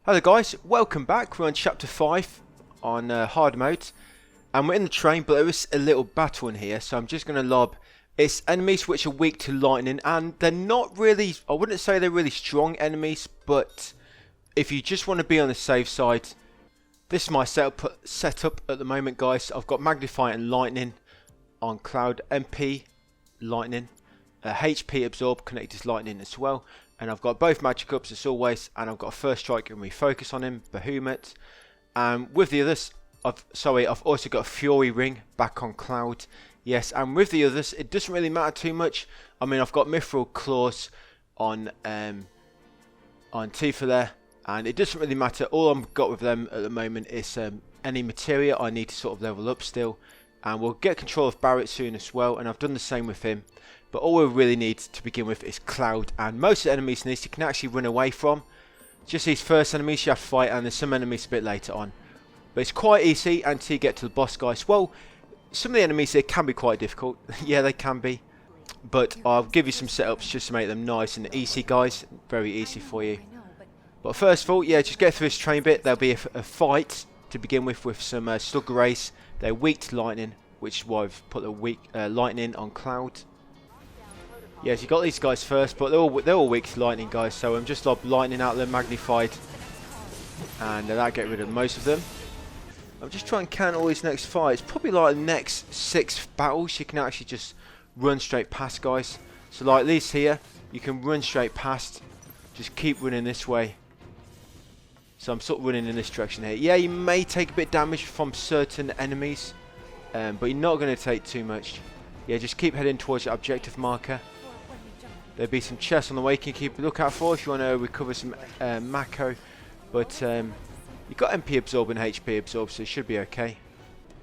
Hello guys, welcome back. We're on chapter 5 on hard mode and we're in the train, but there is a little battle in here, so I'm just going to lob. It's enemies which are weak to lightning, and they're not really, I wouldn't say they're really strong enemies, but if you just want to be on the safe side, this is my setup at the moment guys. I've got magnify and lightning on cloud, MP lightning, HP absorb connected to lightning as well. And I've got both magic ups as always, and I've got a first strike and refocus on him, Behemoth. With the others, I've also got a Fury ring back on Cloud. Yes, and with the others, it doesn't really matter too much. I mean, I've got Mithril Claws on Tifa there, and it doesn't really matter. All I've got with them at the moment is any materia I need to sort of level up still. And we'll get control of Barret soon as well, and I've done the same with him. But all we really need to begin with is Cloud, and most of the enemies in this you can actually run away from. Just these first enemies you have to fight, and there's some enemies a bit later on. But it's quite easy until you get to the boss guys. Well, some of the enemies here can be quite difficult. Yeah, they can be. But I'll give you some setups just to make them nice and easy guys. Very easy for you. But first of all, yeah, just get through this train bit. There'll be a fight to begin with some slugger race. They're weak to lightning, which is why I've put the weak lightning on Cloud. Yes, you got these guys first, but they're all weak to lightning, guys. So I'm just lob lightning out there, magnified, and that'll get rid of most of them. I'm just trying to count all these next fights. Probably like the next 6 battles, you can actually just run straight past, guys. So like these here, you can run straight past. Just keep running this way. So I'm sort of running in this direction here. Yeah, you may take a bit of damage from certain enemies, but you're not going to take too much. Yeah, just keep heading towards your objective marker. There'll be some chests on the way you can keep a lookout for if you want to recover some Mako. But you've got MP absorb and HP absorb, so it should be okay.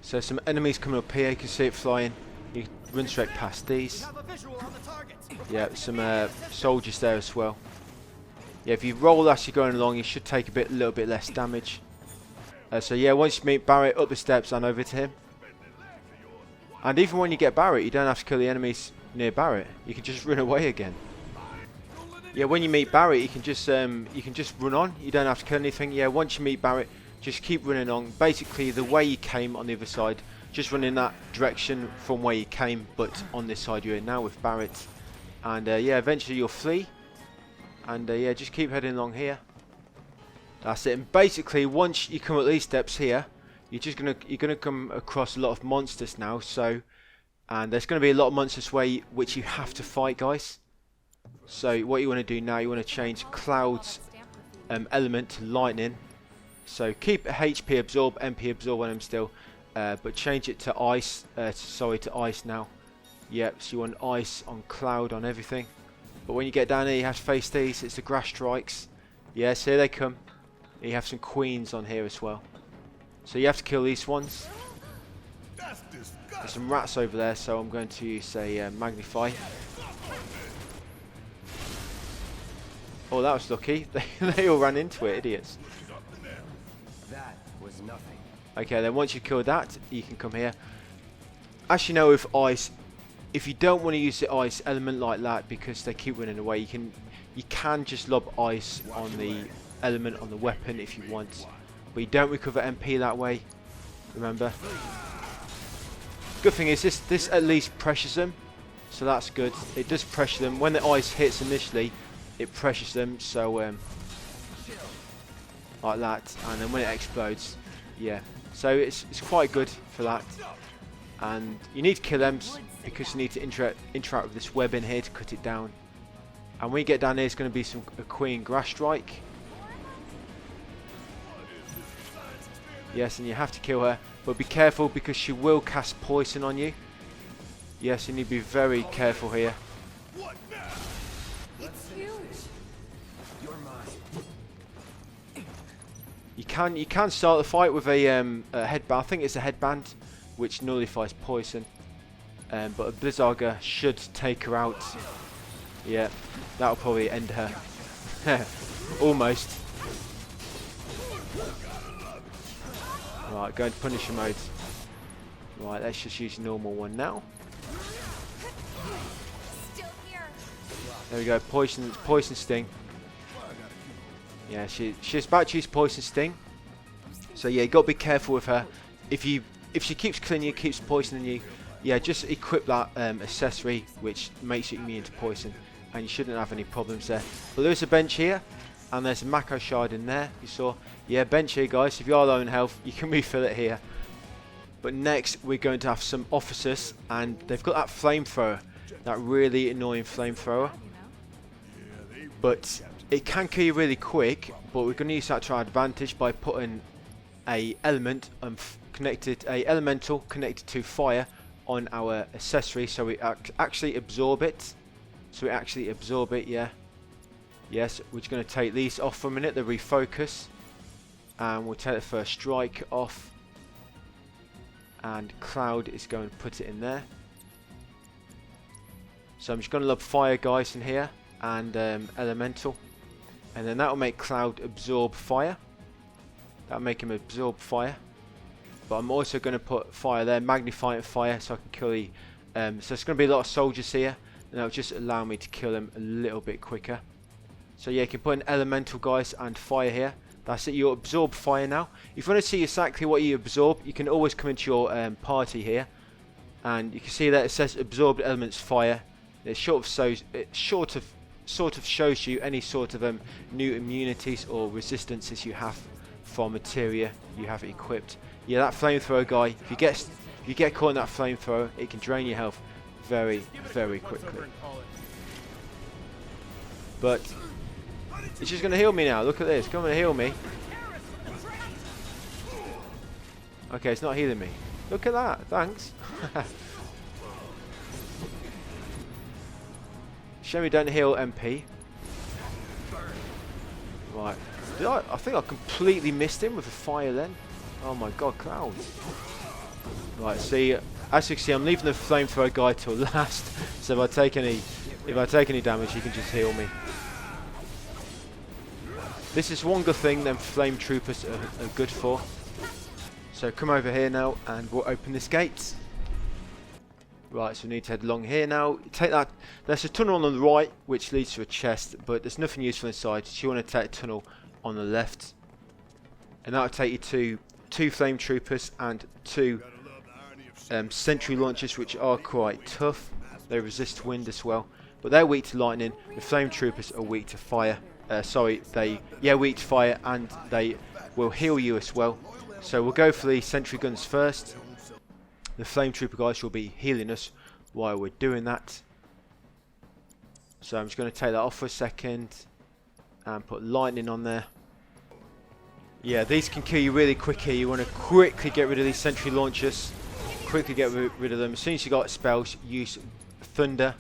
So some enemies coming up here, you can see it flying. You can run straight past these. Yeah, some soldiers there as well. Yeah, if you roll as you're going along, you should take a little bit less damage. So yeah, once you meet Barret, up the steps and over to him. And even when you get Barret, you don't have to kill the enemies near Barret. You can just run away again. Yeah, when you meet Barret, you can just run on. You don't have to kill anything. Yeah, once you meet Barret, just keep running on. Basically, the way you came on the other side, just run in that direction from where you came, but on this side you're in now with Barret. And yeah, eventually you'll flee. And yeah, just keep heading along here. That's it. And basically, once you come up these steps here, you're gonna come across a lot of monsters now. And there's going to be a lot of monsters which you have to fight, guys. So what you want to do now, you want to change Cloud's element to lightning. So keep HP absorb, MP absorb on him still, but change it to ice. To ice now. Yep. So you want ice on Cloud on everything. But when you get down here, you have to face these. It's the grass strikes. Yes, here they come. You have some queens on here as well. So you have to kill these ones. There's some rats over there, so I'm going to say magnify. Oh, that was lucky. They all ran into it, idiots. That was nothing. Okay, then once you kill that, you can come here. As you know, with ice, if you don't want to use the ice element like that because they keep running away, you can just lob ice on the element on the weapon if you want, but you don't recover MP that way. Remember. Good thing is this at least pressures them, so that's good. It does pressure them when the ice hits initially. It pressures them, so like that, and then when it explodes, yeah. So it's quite good for that. And you need to kill them because you need to interact with this web in here to cut it down. And when you get down here, it's going to be a queen grass strike. Yes, and you have to kill her. But be careful because she will cast poison on you. Yes, you need to be very careful here. It's huge. You can start the fight with a headband. I think it's a headband which nullifies poison. But a Blizzarga should take her out. Yeah, that'll probably end her. Almost. Right, go into Punisher mode. Right, let's just use normal one now. Still here. There we go, poison sting. Yeah, she's about to use Poison Sting. So yeah, you got to be careful with her. If she keeps killing you, keeps poisoning you, yeah, just equip that accessory which makes you immune to poison, and you shouldn't have any problems there. But there's a bench here, and there's a Mako shard in there. You saw, yeah, bench here, guys. If you are low in health, you can refill it here. But next, we're going to have some officers, and they've got that flamethrower, that really annoying flamethrower. But it can kill you really quick. But we're going to use that to our advantage by putting a elemental connected to fire on our accessory, so we actually absorb it. Yeah. Yes, we're just going to take these off for a minute. They refocus, and we'll take the first strike off. And Cloud is going to put it in there. So I'm just going to lob fire guys in here, and elemental, and then that will make Cloud absorb fire. That'll make him absorb fire. But I'm also going to put fire there, magnifying fire, so I can kill the. So it's going to be a lot of soldiers here, and that'll just allow me to kill them a little bit quicker. So yeah, you can put an elemental guys and fire here. That's it. You absorb fire now. If you want to see exactly what you absorb, you can always come into your party here, and you can see that it says absorbed elements fire. It sort of shows you any sort of new immunities or resistances you have from materia you have equipped. Yeah, that flamethrower guy. If you get caught in that flamethrower, it can drain your health very, very quickly. But it's just going to heal me now. Look at this. Come and heal me. Okay, it's not healing me. Look at that. Thanks. Show me don't heal MP. Right. I think I completely missed him with the fire then. Oh my god, Cloud. Right, see, as you can see, I'm leaving the flamethrower guy till last. So if I take any damage, he can just heal me. This is one good thing them flame troopers are good for. So come over here now, and we'll open this gate. Right, so we need to head along here now. Take that. There's a tunnel on the right which leads to a chest, but there's nothing useful inside. So you want to take a tunnel on the left, and that'll take you to 2 flame troopers and 2 sentry launchers, which are quite tough. They resist wind as well, but they're weak to lightning. The flame troopers are weak to fire. Weak to fire, and they will heal you as well. So we'll go for the sentry guns first. The flame trooper guys will be healing us while we're doing that. So I'm just going to take that off for a second and put lightning on there. Yeah, these can kill you really quick here. You want to quickly get rid of these sentry launchers. Quickly get rid of them. As soon as you got spells, use thunder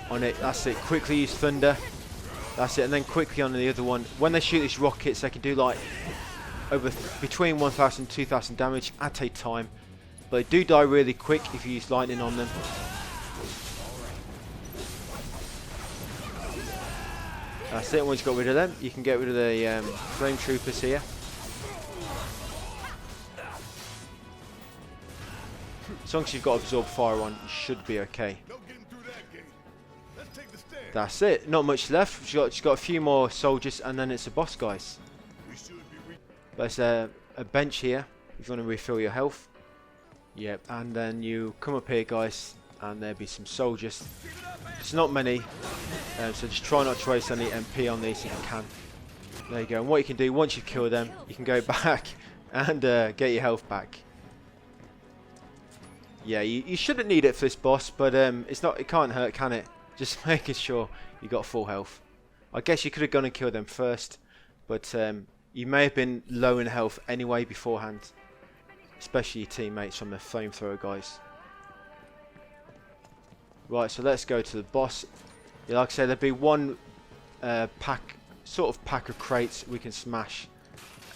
on it. That's it. Quickly use thunder. That's it. And then quickly on the other one. When they shoot these rockets, they can do like between 1,000 and 2,000 damage at a time. But they do die really quick if you use lightning on them. That's it. Once you got rid of them, you can get rid of the flame troopers here. As long as you've got absorb fire on, you should be okay. That's it. Not much left. She's got a few more soldiers, and then it's a boss, guys. But there's a bench here if you want to refill your health. Yep, and then you come up here, guys, and there'll be some soldiers. It's not many, so just try not to waste any MP on these if you can. There you go. And what you can do once you kill them, you can go back and get your health back. Yeah, you shouldn't need it for this boss, but it can't hurt, can it? Just making sure you got full health. I guess you could have gone and killed them first, but you may have been low in health anyway beforehand, especially your teammates from the flamethrower guys. Right, so let's go to the boss. Yeah, like I said, there'll be one pack of crates we can smash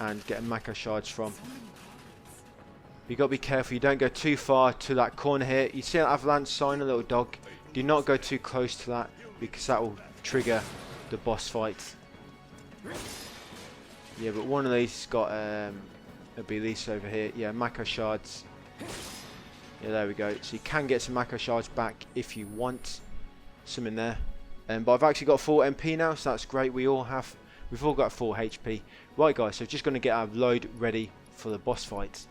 and get Mako shards from. You got to be careful. You don't go too far to that corner here. You see that avalanche sign, a little dog. Do not go too close to that because that will trigger the boss fight. Yeah, but one of these has got it'll be these over here. Yeah, Mako shards. Yeah, there we go. So you can get some Mako shards back if you want some in there. But I've actually got full MP now, so that's great. We've all got full HP. Right guys, so just going to get our load ready for the boss fight.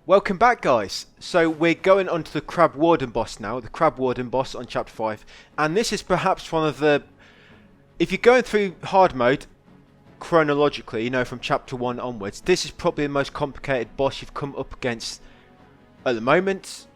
Welcome back guys. So we're going on to the Crab Warden boss now, the Crab Warden boss on chapter 5. And this is perhaps one of the, if you're going through hard mode chronologically, you know, from chapter 1 onwards, this is probably the most complicated boss you've come up against at the moment.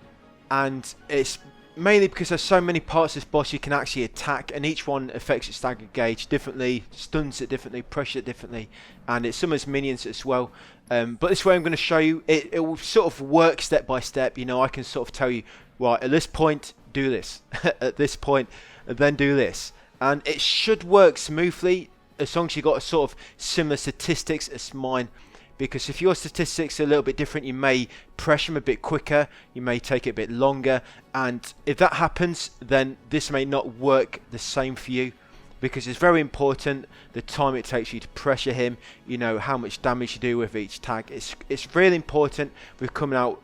And it's mainly because there's so many parts of this boss you can actually attack, and each one affects its stagger gauge differently, stuns it differently, pressures it differently, and it summons minions as well. But this way I'm going to show you, it will sort of work step by step. You know, I can sort of tell you, right, at this point do this, at this point then do this, and it should work smoothly as long as you've got a sort of similar statistics as mine. Because if your statistics are a little bit different, you may pressure them a bit quicker, you may take it a bit longer, and if that happens, then this may not work the same for you, because it's very important the time it takes you to pressure him, you know, how much damage you do with each tag. It's really important with coming up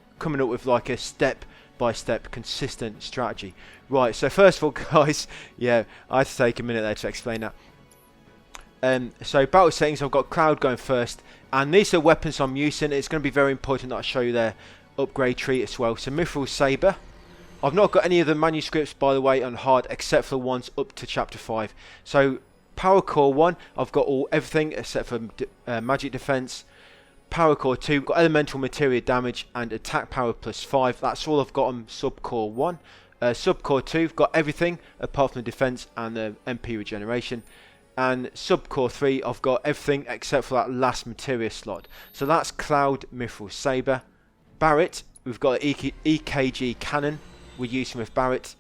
with like a step by step consistent strategy. Right, so first of all guys, yeah, I had to take a minute there to explain that. So battle settings, I've got Cloud going first, and these are weapons I'm using. It's going to be very important that I show you their upgrade tree as well. So Mithril Saber, I've not got any of the manuscripts by the way on hard except for the ones up to chapter 5. So Power Core 1, I've got everything except for magic defense. Power Core 2, got elemental materia damage and attack power +5. That's all I've got on Sub Core 1. Sub Core 2, I've got everything apart from the defense and the MP regeneration. And Subcore 3, I've got everything except for that last materia slot. So that's Cloud, Mithril Saber. Barrett, we've got EKG Cannon. We're using with Barrett.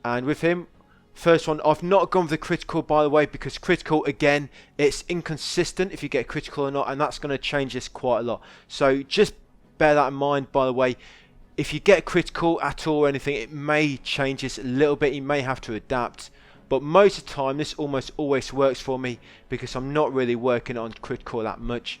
And with him, first one, I've not gone with the critical by the way, because critical, again, it's inconsistent if you get critical or not, and that's going to change this quite a lot. So just bear that in mind by the way. If you get critical at all or anything, it may change this a little bit. You may have to adapt. But most of the time, this almost always works for me because I'm not really working on critical that much.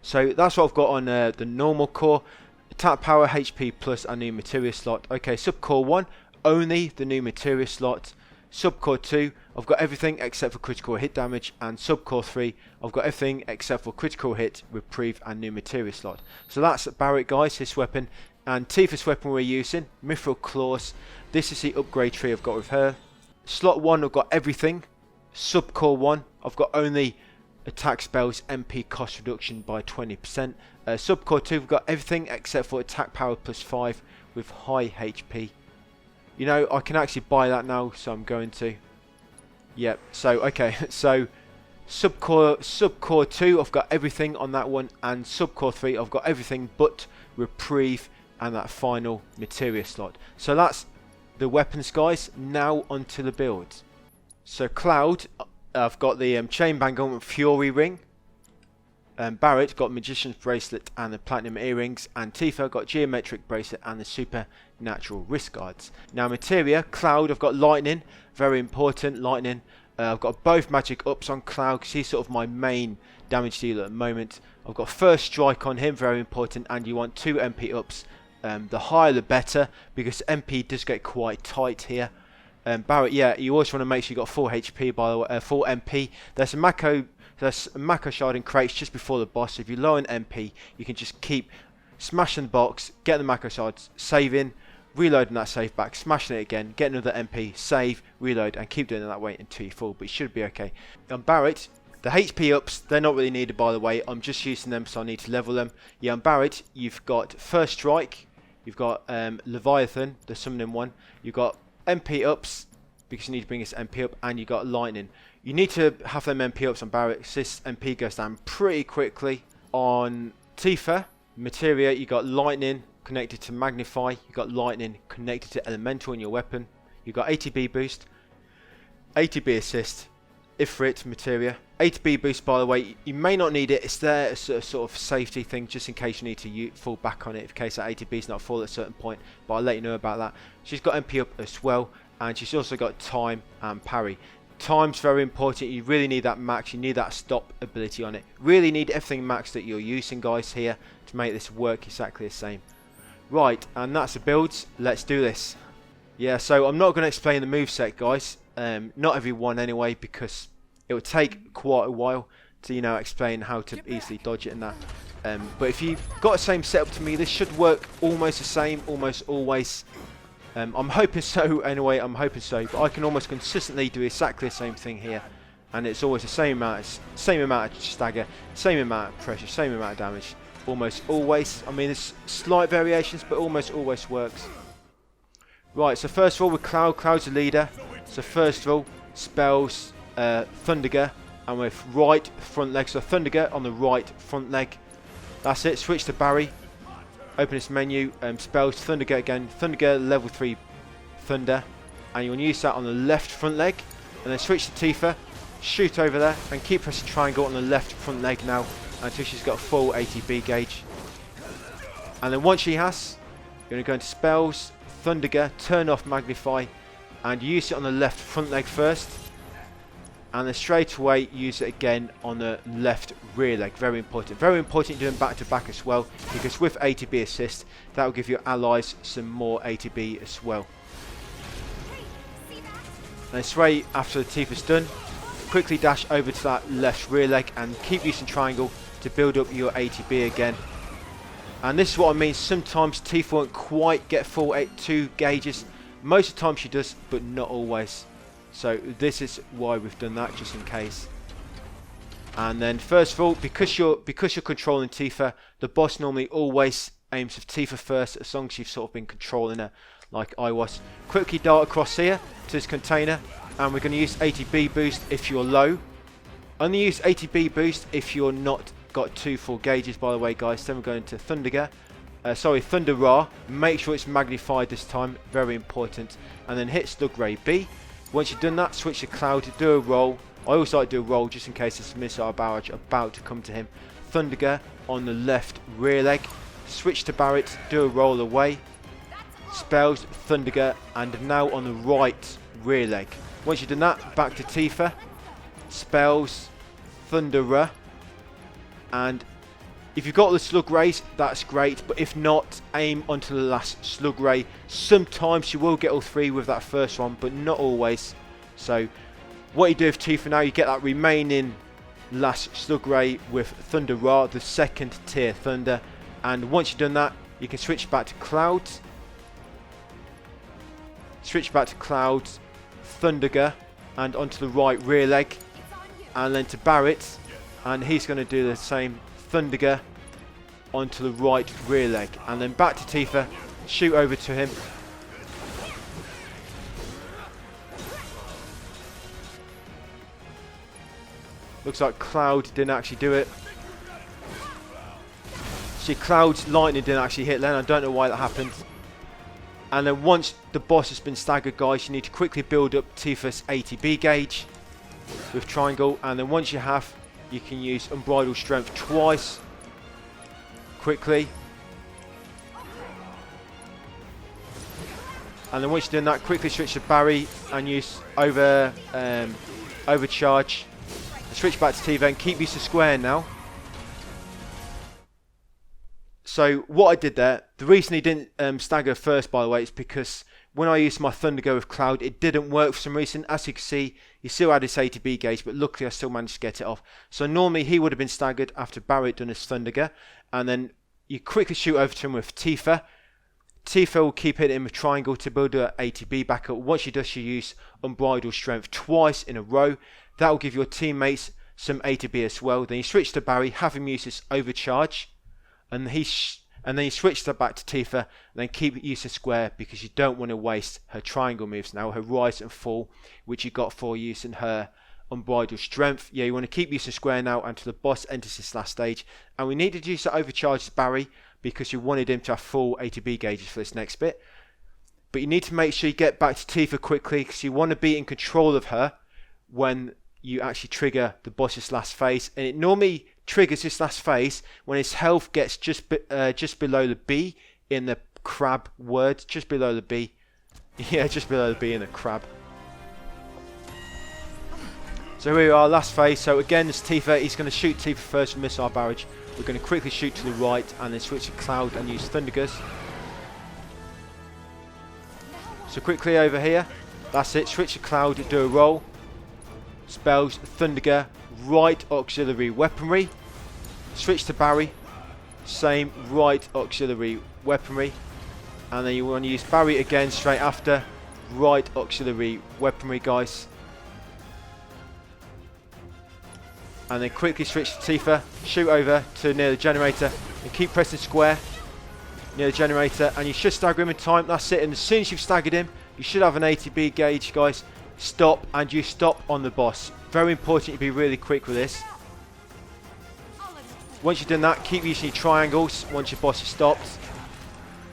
So that's what I've got on the normal core. Attack power, HP plus, and new materia slot. Okay, subcore 1, only the new materia slot. Subcore 2, I've got everything except for critical hit damage. And subcore 3, I've got everything except for critical hit, reprieve, and new materia slot. So that's Barrett, guys, his weapon. And Tifa's weapon we're using, Mithril Claws. This is the upgrade tree I've got with her. Slot 1, I've got everything. Subcore 1, I've got only attack spells, MP cost reduction by 20%. Subcore 2, I've got everything except for attack power +5 with high HP. You know, I can actually buy that now, so I'm going to. Yep, so, okay, so Subcore 2, I've got everything on that one. And Subcore 3, I've got everything but reprieve and that final materia slot. So that's the weapons, guys. Now onto the builds. So Cloud, I've got the chain bang on with Fury ring. Barrett got Magician's bracelet and the platinum earrings, and Tifa got geometric bracelet and the supernatural wrist guards. Now materia, Cloud, I've got lightning, very important, lightning. I've got both magic ups on Cloud because he's sort of my main damage dealer at the moment. I've got first strike on him, very important, and you want 2 MP ups. The higher the better, because MP does get quite tight here. Barrett, yeah, you always want to make sure you got full HP by the way, full MP. There's a Mako sharding crates just before the boss. If you low on MP, you can just keep smashing the box, get the Mako shards, saving, reloading that save back, smashing it again, get another MP, save, reload, and keep doing it that way until you're full. But you should be okay. On Barrett, the HP ups, they're not really needed by the way. I'm just using them, so I need to level them. Yeah, on Barrett, you've got first strike. You've got Leviathan, the summoning one. You've got MP ups, because you need to bring this MP up, and you've got lightning. You need to have them MP ups on Barrett, because this MP goes down pretty quickly. On Tifa, materia, you got lightning connected to magnify. You got lightning connected to elemental in your weapon. You got ATB boost, ATB assist, Ifrit materia. ATB boost, by the way, you may not need it. It's there as a sort of safety thing, just in case you need to fall back on it, in case that ATB is not full at a certain point. But I'll let you know about that. She's got MP up as well, and she's also got time and parry. Time's very important. You really need that max. You need that stop ability on it. Really need everything max that you're using, guys, here to make this work exactly the same. Right, and that's the builds. Let's do this. Yeah, so I'm not going to explain the moveset, guys. Not everyone anyway, because it would take quite a while to, you know, explain how to easily dodge it and that. But if you've got the same setup to me, this should work almost the same, almost always. I'm hoping so anyway, I'm hoping so. But I can almost consistently do exactly the same thing here. And it's always the same amount of stagger, same amount of pressure, same amount of damage. Almost always. I mean, there's slight variations, but almost always works. Right, so first of all with Cloud, Cloud's the leader. So first of all, spells Thunderger, and with right front leg, so Thunderger on the right front leg. That's it, switch to Barry. Open this menu, spells Thunderger again, Thunderger level 3 Thunder. And you want to use that on the left front leg. And then switch to Tifa, shoot over there, and keep pressing triangle on the left front leg now until she's got a full ATB gauge. And then once she has, you're going to go into spells, Thunderger, turn off Magnify, and use it on the left front leg first. And then straight away use it again on the left rear leg. Very important. Very important doing back to back as well, because with ATB assist, that will give your allies some more ATB as well. And straight after the Tifa's done, quickly dash over to that left rear leg and keep using triangle to build up your ATB again. And this is what I mean, sometimes Tifa won't quite get full 2 gauges. Most of the time she does, but not always. So this is why we've done that, just in case. And then first of all, because you're controlling Tifa, the boss normally always aims with Tifa first, as long as you've sort of been controlling her like I was. Quickly dart across here to this container, and we're going to use ATB boost if you're low. Only use ATB boost if you're not got 2 full gauges, by the way, guys. Then we're going to Thunderger. Thunder Ra. Make sure it's magnified this time, very important. And then hit Slug Ray B. Once you've done that, switch to Cloud, do a roll. I always like to do a roll just in case there's a missile barrage about to come to him. Thunderger on the left rear leg. Switch to Barrett, do a roll away. Spells, Thunderger, and now on the right rear leg. Once you've done that, back to Tifa. Spells, Thunderer. And if you've got the Slug Rays, that's great. But if not, aim onto the last Slug Ray. Sometimes you will get all 3 with that first one, but not always. So what you do with Tifa now, you get that remaining last Slug Ray with Thunder Ra, the second tier Thunder. And once you've done that, you can switch back to Cloud. Switch back to Cloud, Thunderger, and onto the right rear leg. And then to Barrett. And he's going to do the same, Thunderger onto the right rear leg. And then back to Tifa, shoot over to him. Looks like Cloud didn't actually do it. See, Cloud's lightning didn't actually hit then. I don't know why that happened. And then once the boss has been staggered, guys, you need to quickly build up Tifa's ATB gauge with triangle. And then once you have, you can use Unbridled Strength twice. Quickly. And then once you're doing that, quickly switch to Barry and use overcharge. And switch back to Tifa and keep using square now. So what I did there, the reason he didn't stagger first, by the way, is because when I used my Thundergo with Cloud, it didn't work for some reason. As you can see, he still had his ATB gauge, but luckily I still managed to get it off. So normally he would have been staggered after Barrett done his Thundergo, and then you quickly shoot over to him with Tifa. Tifa will keep hitting him with triangle to build her ATB back up. Once she does, she use Unbridled Strength twice in a row. That will give your teammates some ATB as well. Then you switch to Barry, have him use his overcharge. And then you switch that back to Tifa, and then keep using square because you don't want to waste her triangle moves now, her rise and fall, which you got for using her Unbridled Strength. Yeah, you want to keep using square now until the boss enters this last stage. And we needed to use that overcharge to Barry because you wanted him to have full ATB gauges for this next bit. But you need to make sure you get back to Tifa quickly because you want to be in control of her when you actually trigger the boss's last phase. And it normally triggers this last phase when his health gets just below the B in the crab word, just below the B. Yeah, just below the B in the crab. So here we are, last phase. So again, this Tifa, he's going to shoot Tifa first with missile barrage. We're going to quickly shoot to the right and then switch to Cloud and use Thundergers. So quickly over here. That's it. Switch to Cloud, do a roll. Spells, Thunderger, right auxiliary weaponry. Switch to Barry. Same, right auxiliary weaponry. And then you want to use Barry again straight after. Right auxiliary weaponry, guys. And then quickly switch to Tifa. Shoot over to near the generator. And keep pressing square near the generator. And you should stagger him in time. That's it. And as soon as you've staggered him, you should have an ATB gauge, guys. Stop, and you stop on the boss. Very important you be really quick with this. Once you've done that, keep using your triangles once your boss is stopped.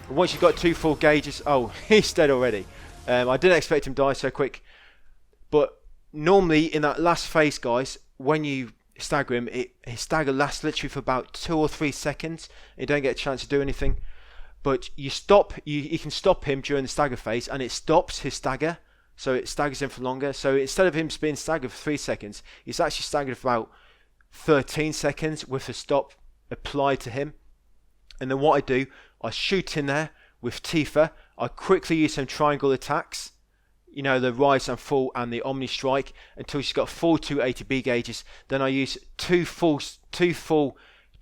But once you've got 2 full gauges... Oh, he's dead already. I didn't expect him to die so quick. But normally in that last phase, guys, when you stagger him, his stagger lasts literally for about 2 or 3 seconds. You don't get a chance to do anything. But you stop, you can stop him during the stagger phase, and it stops his stagger, so it staggers him for longer. So instead of him being staggered for 3 seconds, he's actually staggered for about 13 seconds with a stop applied to him. And then what I do, I shoot in there with Tifa. I quickly use some triangle attacks, you know, the rise and fall and the omni strike, until she's got full 2 ATB gauges. Then I use two full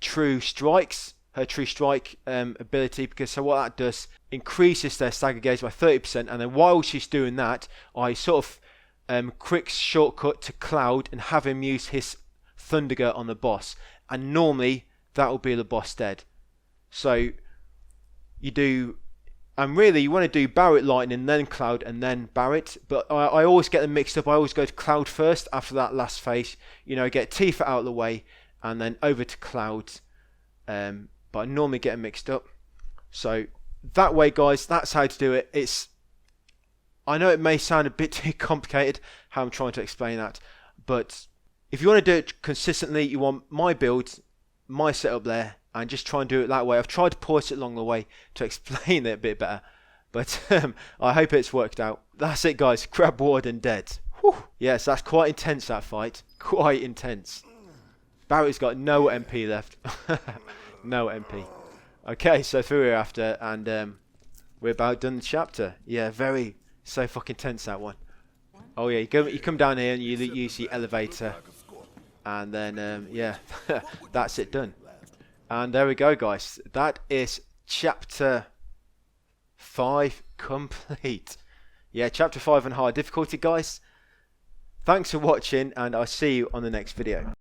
true strikes, her true strike ability, because so what that does, increases their stagger gauge by 30%. And then while she's doing that, I sort of quick shortcut to Cloud and have him use his Thunderger on the boss, and normally that will be the boss dead. So you do, and really you want to do Barret Lightning, then Cloud, and then Barret, but I always get them mixed up. I always go to Cloud first after that last phase, you know, get Tifa out of the way and then over to Cloud, but I normally get them mixed up. So that way, guys, that's how to do it. I know it may sound a bit too complicated how I'm trying to explain that, but if you want to do it consistently, you want my build, my setup there, and just try and do it that way. I've tried to pause it along the way to explain it a bit better, but I hope it's worked out. That's it, guys. Grab Warden dead. Whew. Yes, that's quite intense, that fight. Quite intense. Barret's got no MP left. No MP. Okay, so through here after, and we're about done the chapter. Yeah, so fucking tense, that one. Oh yeah, you come down here and you use the elevator, and then yeah, that's it done. And there we go, guys. That is chapter 5 complete. Yeah, chapter 5 on hard difficulty, guys. Thanks for watching, and I'll see you on the next video.